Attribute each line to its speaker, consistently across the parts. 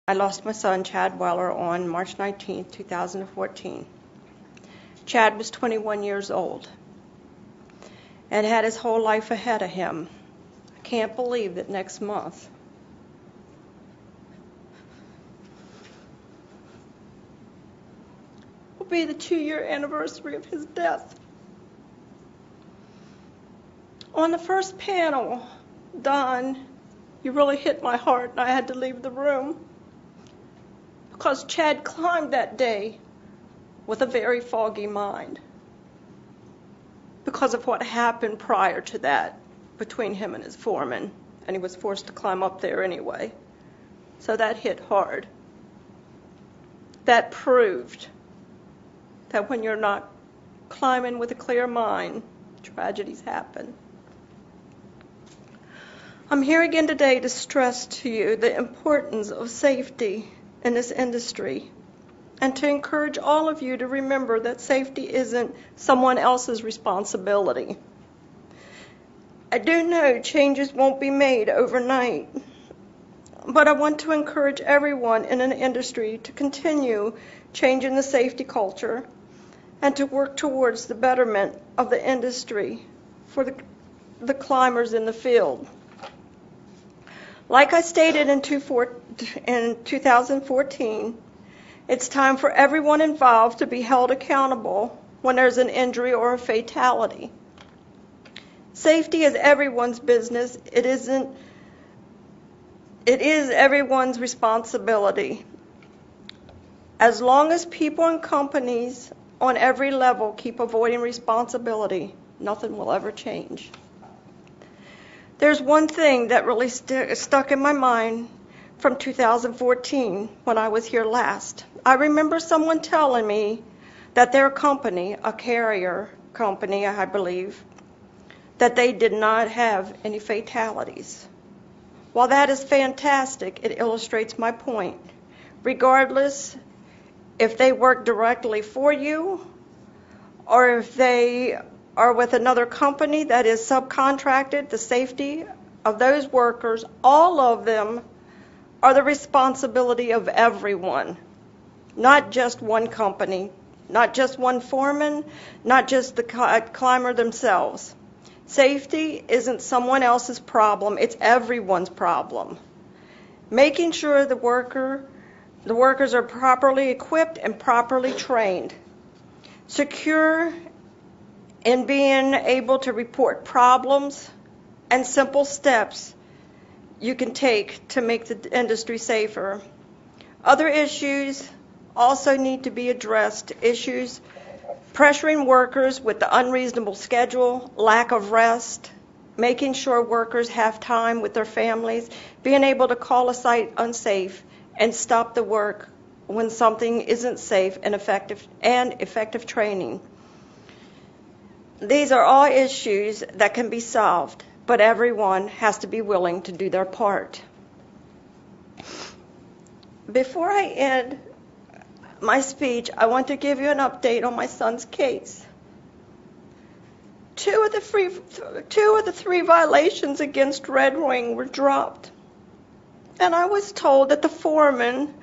Speaker 1: I lost my son, Chad Weller, on March 19, 2014. Chad was 21 years old and had his whole life ahead of him. I can't believe that next month will be the 2-year anniversary of his death. On the first panel, Don, you really hit my heart, and I had to leave the room because Chad climbed that day with a very foggy mind because of what happened prior to that between him and his foreman, and he was forced to climb up there anyway. So that hit hard. That proved that when you're not climbing with a clear mind, tragedies happen. I'm here again today to stress to you the importance of safety in this industry and to encourage all of you to remember that safety isn't someone else's responsibility. I do know changes won't be made overnight, but I want to encourage everyone in an industry to continue changing the safety culture and to work towards the betterment of the industry for the climbers in the field. Like I stated in 2014, it's time for everyone involved to be held accountable when there's an injury or a fatality. Safety is everyone's business. It is everyone's responsibility. As long as people and companies on every level keep avoiding responsibility, nothing will ever change. There's one thing that really stuck in my mind from 2014 when I was here last. I remember someone telling me that their company, a carrier company, I believe, that they did not have any fatalities. While that is fantastic, it illustrates my point. Regardless if they work directly for you or if they are with another company that is subcontracted, the safety of those workers, all of them are the responsibility of everyone, not just one company, not just one foreman, not just the climber themselves. Safety isn't someone else's problem, it's everyone's problem. Making sure the workers are properly equipped and properly trained, secure in being able to report problems, and simple steps you can take to make the industry safer. Other issues also need to be addressed. Issues pressuring workers with the unreasonable schedule, lack of rest, making sure workers have time with their families, being able to call a site unsafe and stop the work when something isn't safe, and effective training. These are all issues that can be solved, but everyone has to be willing to do their part. Before I end my speech, I want to give you an update on my son's case. Two of the three violations against Red Wing were dropped. And I was told that the foreman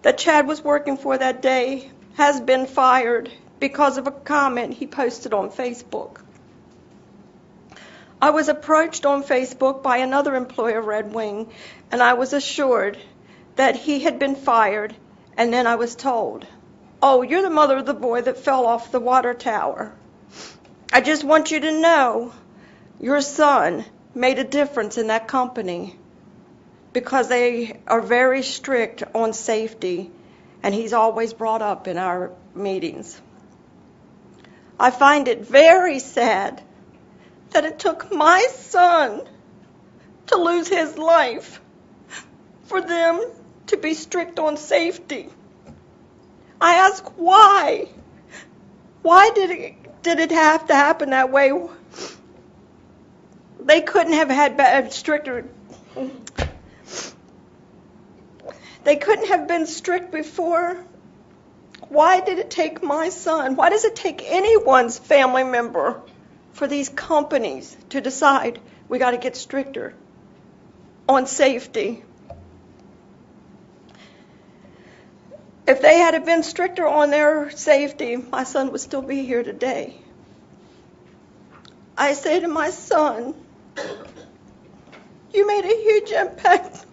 Speaker 1: that Chad was working for that day has been fired because of a comment he posted on Facebook. I was approached on Facebook by another employee of Red Wing, and I was assured that he had been fired, and then I was told, "Oh, you're the mother of the boy that fell off the water tower. I just want you to know your son made a difference in that company because they are very strict on safety, and he's always brought up in our meetings." I find it very sad that it took my son to lose his life for them to be strict on safety. I ask why? Why did it have to happen that way? They couldn't have had stricter. They couldn't have been strict before. Why did it take my son? Why does it take anyone's family member for these companies to decide we got to get stricter on safety? If they had been stricter on their safety, my son would still be here today. I say to my son, you made a huge impact.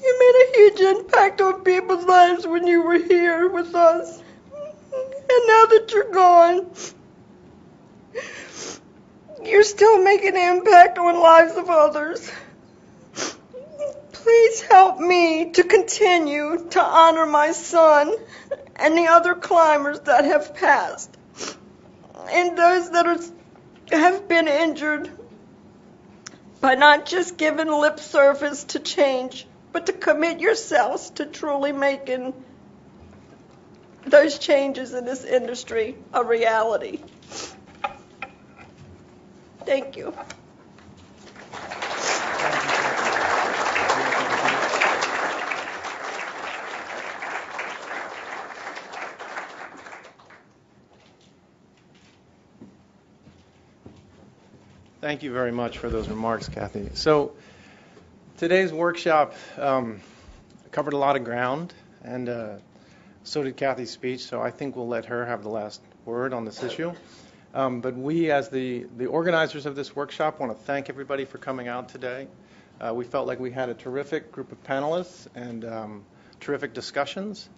Speaker 1: You made a huge impact on people's lives when you were here with us. And now that you're gone, you're still making an impact on lives of others. Please help me to continue to honor my son and the other climbers that have passed, and those that have been injured, by not just giving lip service to change, but to commit yourselves to truly making those changes in this industry a reality. Thank you.
Speaker 2: Thank you very much for those remarks, Kathy. So today's workshop covered a lot of ground, and so did Kathy's speech, so I think we'll let her have the last word on this issue. But we, as the organizers of this workshop, want to thank everybody for coming out today. We felt like we had a terrific group of panelists and terrific discussions,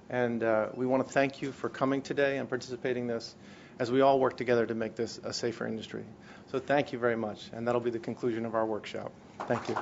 Speaker 2: and we want to thank you for coming today and participating in this as we all work together to make this a safer industry. So thank you very much, and that'll be the conclusion of our workshop. Thank you.